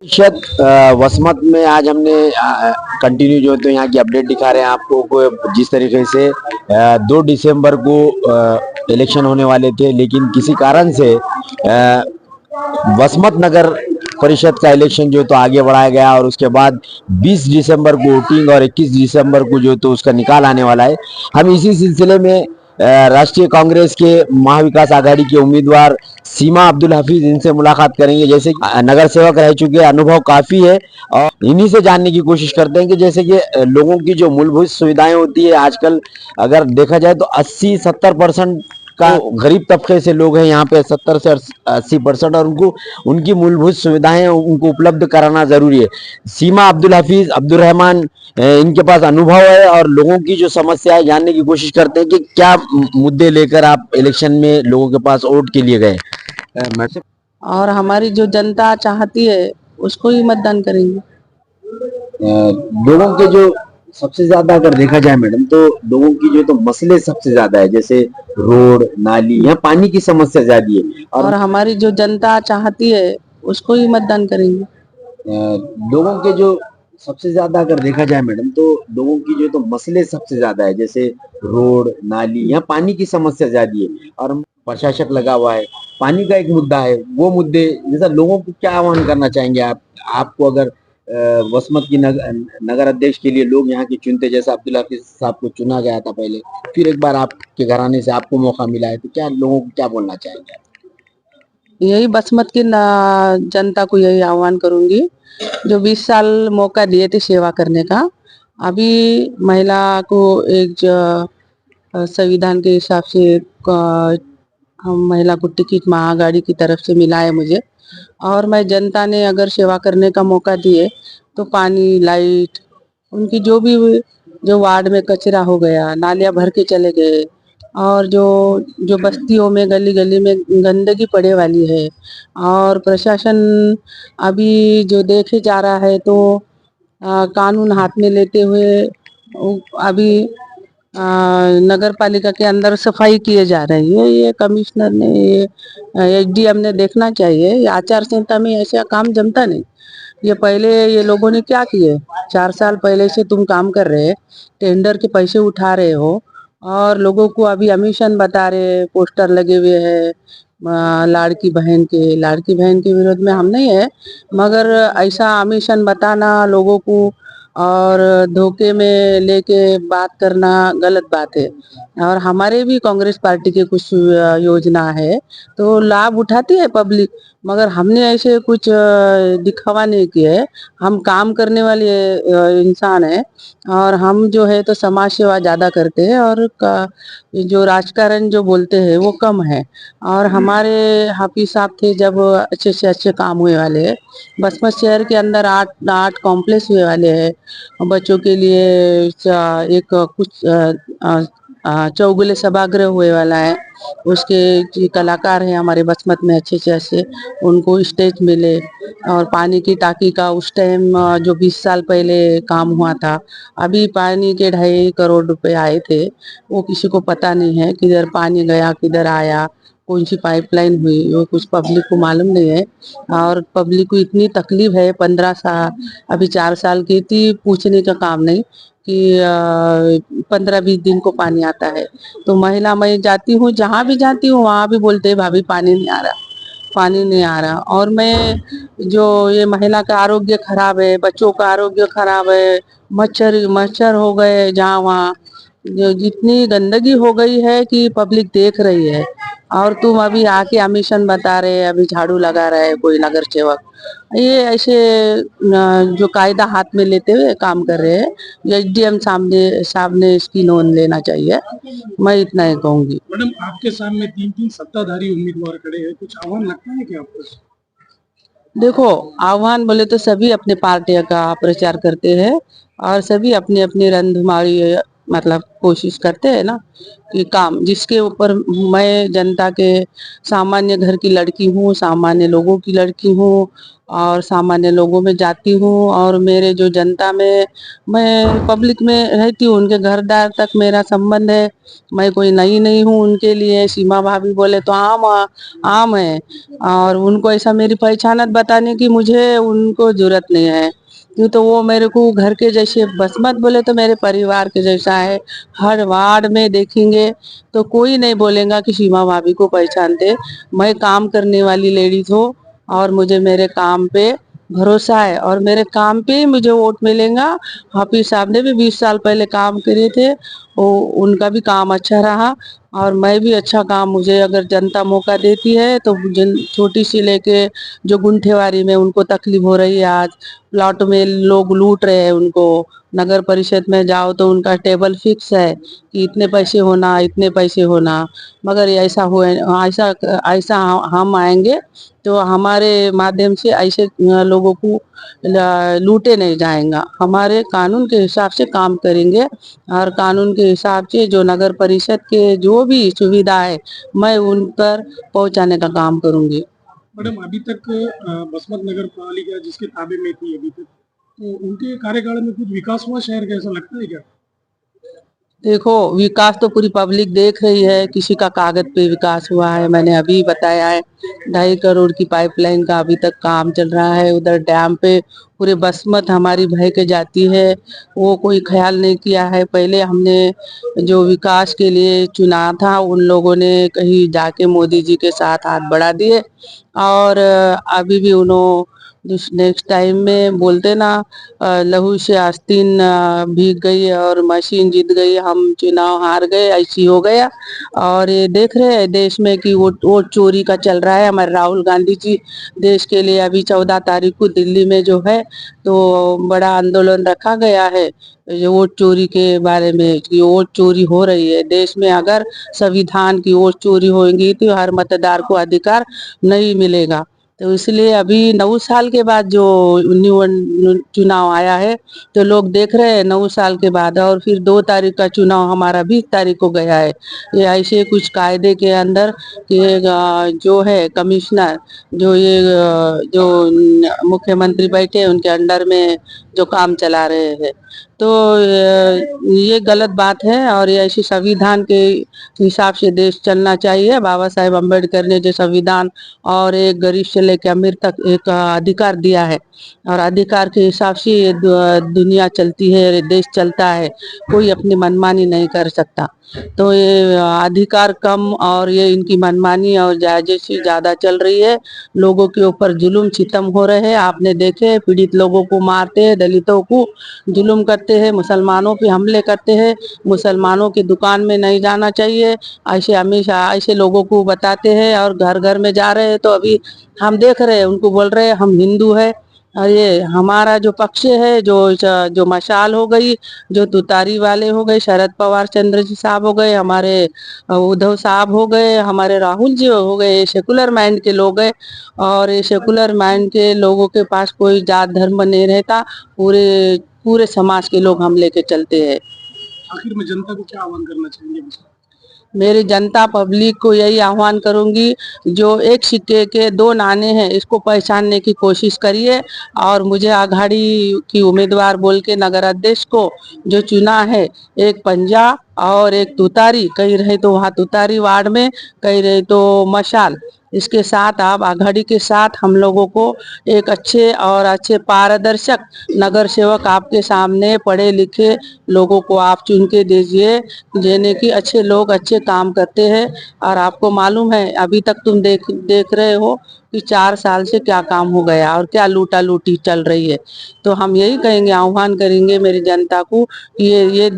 प्रतिशत वसमत में आज हमने कंटिन्यू जो है तो यहाँ की अपडेट दिखा रहे हैं आपको जिस तरीके से 2 दिसंबर को इलेक्शन होने वाले थे, लेकिन किसी कारण से वसमत नगर परिषद का इलेक्शन जो तो आगे बढ़ाया गया और उसके बाद 20 दिसंबर को वोटिंग और 21 दिसंबर को जो तो उसका निकाल आने वाला है। हम इसी सिलसिले में राष्ट्रीय कांग्रेस के महाविकास आघाड़ी के उम्मीदवार सीमा अब्दुल हफीज इनसे मुलाकात करेंगे। जैसे कि नगर सेवक रह चुके, अनुभव काफी है और इन्हीं से जानने की कोशिश करते हैं कि जैसे कि लोगों की जो मूलभूत सुविधाएं होती है आजकल अगर देखा जाए तो 80-70% का गरीब तबके से लोग हैं यहाँ पे, 70 से 80% और उनको उनकी मूलभूत सुविधाएं उनको उपलब्ध कराना जरूरी है। सीमा अब्दुल हफीज अब्दुल रहमान इनके पास अनुभव है और लोगों की जो समस्याएं जानने की कोशिश करते हैं कि क्या मुद्दे लेकर आप इलेक्शन में लोगों के पास वोट के लिए गए। और हमारी जो जनता चाहती है उसको ही मतदान करेंगे। लोगों के जो सबसे ज्यादा अगर देखा जाए मैडम तो लोगों की जो तो मसले सबसे ज्यादा है, जैसे रोड नाली या पानी की समस्या ज्यादा है और हमारी जो जनता चाहती है उसको ही मतदान करेंगे। लोगों के जो सबसे ज्यादा अगर देखा जाए मैडम तो लोगों की जो तो मसले सबसे ज्यादा है, जैसे रोड नाली या पानी की समस्या ज्यादा है और प्रशासक लगा हुआ है। पानी का एक मुद्दा है, वो मुद्दे जैसा लोगों को क्या आह्वान करना चाहेंगे आप? आपको अगर वसमत की नगर अध्यक्ष के लिए लोग यहाँ के चुनते, जैसा अब्दुल हाफिज साहब को चुना गया था पहले, फिर एक बार आपके घराने से आपको मौका मिला है, तो क्या लोगों को क्या बोलना चाहेंगे? यही बसमत की जनता को यही आह्वान करूंगी, जो 20 साल मौका दिए थे सेवा करने का, अभी महिला को एक संविधान के हिसाब से हम महिला को टिकट महाआघाड़ी की तरफ से मिला है मुझे। और मैं जनता ने अगर सेवा करने का मौका दिए तो पानी लाइट उनकी जो वार्ड में कचरा हो गया, नालियां भर के चले गए और जो जो बस्तियों में गली गली में गंदगी पड़े वाली है और प्रशासन अभी जो देखे जा रहा है तो कानून हाथ में लेते हुए अभी नगर पालिका के अंदर सफाई किए जा रही है। ये कमिश्नर ने, ये एसडीएम ने देखना चाहिए। ये आचार संहिता में ऐसा काम जमता नहीं। ये पहले ये लोगों ने क्या किए, 4 साल पहले से तुम काम कर रहे, टेंडर के पैसे उठा रहे हो और लोगों को अभी अमीशन बता रहे, पोस्टर लगे हुए हैं लाड़की बहन के विरोध में हम नहीं है, मगर ऐसा अमीशन बताना लोगों को और धोखे में लेके बात करना गलत बात है। और हमारे भी कांग्रेस पार्टी के कुछ योजना है तो लाभ उठाती है पब्लिक, मगर हमने ऐसे कुछ दिखावा नहीं किया है। हम काम करने वाले इंसान है और हम जो है तो समाज सेवा ज्यादा करते हैं और जो राजकारण जो बोलते हैं वो कम है। और हमारे हाफिज साहब थे जब अच्छे से अच्छे काम हुए वाले हैं। बसपत शहर के अंदर 8 कॉम्प्लेक्स हुए वाले हैं बच्चों के लिए। एक कुछ चौगुले सभागृह हुए वाला है, उसके जो कलाकार हैं हमारे बसमत में अच्छे से अच्छे, उनको स्टेज मिले। और पानी की टाकी का उस टाइम जो 20 साल पहले काम हुआ था, अभी पानी के 2.5 करोड़ रुपए आए थे, वो किसी को पता नहीं है किधर पानी गया किधर आया, कौन सी पाइपलाइन हुई, वो कुछ पब्लिक को मालूम नहीं है। और पब्लिक को इतनी तकलीफ है, 15 साल अभी 4 साल की थी, पूछने का काम नहीं कि 15-20 दिन को पानी आता है। तो महिला मैं जाती हूँ, जहाँ भी जाती हूँ वहाँ भी बोलते हैं भाभी पानी नहीं आ रहा, पानी नहीं आ रहा। और मैं जो ये महिला का आरोग्य खराब है, बच्चों का आरोग्य खराब है, मच्छर मच्छर हो गए जहाँ वहाँ, जो जितनी गंदगी हो गई है कि पब्लिक देख रही है। और तुम अभी आके अमीशन बता रहे, अभी झाड़ू लगा रहे है कोई नगर सेवक, ये ऐसे जो कायदा हाथ में लेते हुए काम कर रहे हैं। एसडीएम साहब ने इसकी नोंद लेना चाहिए, मैं इतना ही कहूंगी। मैडम, आपके सामने 3 सत्ताधारी उम्मीदवार खड़े हैं, कुछ आह्वान लगता है क्या आपको? देखो, आह्वान बोले तो सभी अपने पार्टियों का प्रचार करते हैं और सभी अपनी अपनी रणधुमारी मतलब कोशिश करते हैं ना कि काम जिसके ऊपर मैं जनता के सामान्य घर की लड़की हूँ, सामान्य लोगों की लड़की हूँ और सामान्य लोगों में जाती हूँ और मेरे जो जनता में मैं पब्लिक में रहती हूँ, उनके घर द्वार तक मेरा संबंध है। मैं कोई नई नहीं हूँ उनके लिए। सीमा भाभी बोले तो आम है और उनको ऐसा मेरी पहचानत बताने की मुझे उनको जरूरत नहीं है। क्यों तो वो मेरे को घर के जैसे, बस मत बोले तो मेरे परिवार के जैसा है। हर वार्ड में देखेंगे तो कोई नहीं बोलेगा कि सीमा भाभी को पहचानते। मैं काम करने वाली लेडीज हूँ और मुझे मेरे काम पे भरोसा है और मेरे काम पे ही मुझे वोट मिलेगा। हाफिज साहब ने भी 20 साल पहले काम करे थे, वो उनका भी काम अच्छा रहा और मैं भी अच्छा काम, मुझे अगर जनता मौका देती है तो छोटी सी लेके जो गुंठेवारी में उनको तकलीफ हो रही है, आज प्लॉट में लोग लूट रहे हैं उनको, नगर परिषद में जाओ तो उनका टेबल फिक्स है कि इतने पैसे होना इतने पैसे होना। मगर ऐसा हुए, ऐसा ऐसा हम आएंगे तो हमारे माध्यम से ऐसे लोगों को लूटे नहीं जाएगा। हमारे कानून के हिसाब से काम करेंगे और कानून के हिसाब से जो नगर परिषद के जो भी सुविधा है मैं उन पर पहुंचाने का काम करूंगी। मैडम, अभी तक बसमत नगर पालिका जिसके ताबे में थी अभी तक, तो उनके कार्यकाल में कुछ विकास हुआ शहर का, ऐसा लगता है क्या? देखो, विकास तो पूरी पब्लिक देख रही है, किसी का कागज पे विकास हुआ है। मैंने अभी बताया है 2.5 करोड़ की पाइपलाइन का अभी तक काम चल रहा है। उधर डैम पे पूरे बसमत हमारी बह के जाती है, वो कोई ख्याल नहीं किया है। पहले हमने जो विकास के लिए चुना था उन लोगों ने कहीं जाके मोदी जी के साथ हाथ बढ़ा दिए और अभी भी उन्होंने नेक्स्ट टाइम में बोलते ना, लहू से आस्तीन भीग गई और मशीन जीत गई, हम चुनाव हार गए, ऐसी हो गया। और ये देख रहे हैं देश में कि वोट चोरी का चल रहा है। हमारे राहुल गांधी जी देश के लिए अभी 14 तारीख को दिल्ली में जो है तो बड़ा आंदोलन रखा गया है जो वोट चोरी के बारे में, कि वोट चोरी हो रही है देश में। अगर संविधान की वोट चोरी होगी तो हर मतदार को अधिकार नहीं मिलेगा। तो इसलिए अभी 9 साल के बाद जो चुनाव आया है तो लोग देख रहे हैं 9 साल के बाद। और फिर 2 तारीख का चुनाव हमारा 20 तारीख को गया है। ये ऐसे कुछ कायदे के अंदर कि जो है कमिश्नर, जो ये जो मुख्यमंत्री बैठे हैं उनके अंडर में जो काम चला रहे हैं, तो ये गलत बात है। और ये ऐसी संविधान के हिसाब से देश चलना चाहिए। बाबा साहेब अम्बेडकर ने जो संविधान और एक गरीब से लेकर अमीर तक एक अधिकार दिया है और अधिकार के हिसाब से ये दुनिया चलती है, देश चलता है। कोई अपनी मनमानी नहीं कर सकता। तो ये अधिकार कम और ये इनकी मनमानी और जायजे से ज्यादा चल रही है। लोगों के ऊपर जुल्म सितम हो रहे हैं, आपने देखे, पीड़ित लोगों को मारते हैं, दलितों को जुल्म करते हैं, मुसलमानों पे हमले करते हैं। मुसलमानों की दुकान में नहीं जाना चाहिए, ऐसे हमेशा ऐसे लोगों को बताते हैं। और घर घर में जा रहे हैं तो अभी हम देख रहे हैं उनको बोल रहे हैं हम हिंदू है। और ये हमारा जो पक्ष है, जो मशाल हो गई, जो तुतारी वाले हो गए, शरद पवार चंद्र जी साहब हो गए, हमारे उद्धव साहब हो गए, हमारे राहुल जी हो गए, ये सेकुलर माइंड के लोग हैं। और ये सेकुलर माइंड के लोगों के पास कोई जात धर्म नहीं रहता, पूरे पूरे समाज के लोग हम लेके चलते हैं। आखिर में जनता को क्या आह्वान करना चाहेंगे? मेरी जनता पब्लिक को यही आह्वान करूंगी, जो एक सिक्के के दो नाने हैं इसको पहचानने की कोशिश करिए। और मुझे आघाड़ी की उम्मीदवार बोल के नगर अध्यक्ष को जो चुना है, एक पंजा और एक तुतारी, कहीं रहे तो वहाँ तुतारी वार्ड में, कहीं रहे तो मशाल, इसके साथ आप आघाड़ी के साथ हम लोगों को एक अच्छे पारदर्शक नगर सेवक आपके सामने पढ़े लिखे लोगों को आप चुन के दीजिए, जिन्हें कि अच्छे लोग अच्छे काम करते हैं। और आपको मालूम है अभी तक तुम देख रहे हो कि 4 साल से क्या काम हो गया और क्या लूटा लूटी चल रही है। तो हम यही कहेंगे, आह्वान करेंगे मेरी जनता को कि ये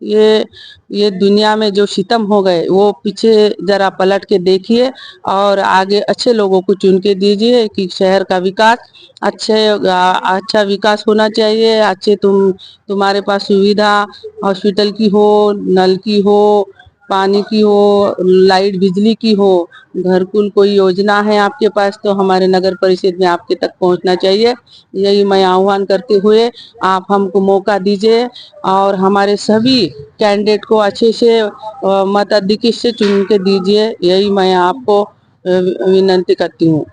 ये दुनिया में जो सितम हो गए वो पीछे जरा पलट के देखिए और आगे अच्छे लोगों को चुन के दीजिए कि शहर का विकास अच्छा विकास होना चाहिए। अच्छे तुम्हारे पास सुविधा हॉस्पिटल की हो, नल की हो, पानी की हो, लाइट बिजली की हो, घरकुल कोई योजना है आपके पास तो हमारे नगर परिषद में आपके तक पहुंचना चाहिए। यही मैं आह्वान करते हुए आप हमको मौका दीजिए और हमारे सभी कैंडिडेट को अच्छे से मताधिक्य से चुन के दीजिए, यही मैं आपको विनंती करती हूँ।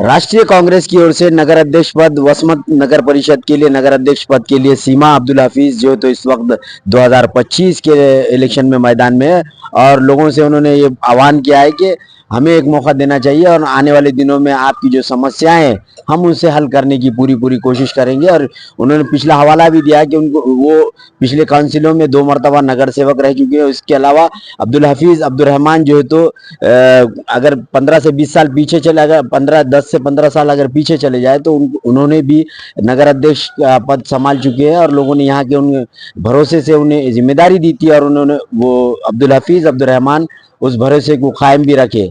राष्ट्रीय कांग्रेस की ओर से नगर अध्यक्ष पद वसमत नगर परिषद के लिए नगर अध्यक्ष पद के लिए सीमा अब्दुल हफीज जो तो इस वक्त 2025 के इलेक्शन में मैदान में है और लोगों से उन्होंने ये आह्वान किया है कि हमें एक मौका देना चाहिए और आने वाले दिनों में आपकी जो समस्याएं हैं हम उनसे हल करने की पूरी कोशिश करेंगे। और उन्होंने पिछला हवाला भी दिया कि उनको वो पिछले काउंसिलों में 2 मरतबा नगर सेवक रह चुके हैं। इसके अलावा अब्दुल हफीज अब्दुल रहमान जो है तो अगर 15 से 20 साल पीछे चले, अगर 10 से 15 साल अगर पीछे चले जाए तो उन्होंने भी नगर अध्यक्ष का पद संभाल चुके हैं और लोगों ने यहाँ के उन भरोसे से उन्हें जिम्मेदारी दी थी और उन्होंने वो अब्दुल हफीज अब्दुल रहमान उस भरोसे को कायम भी रखे।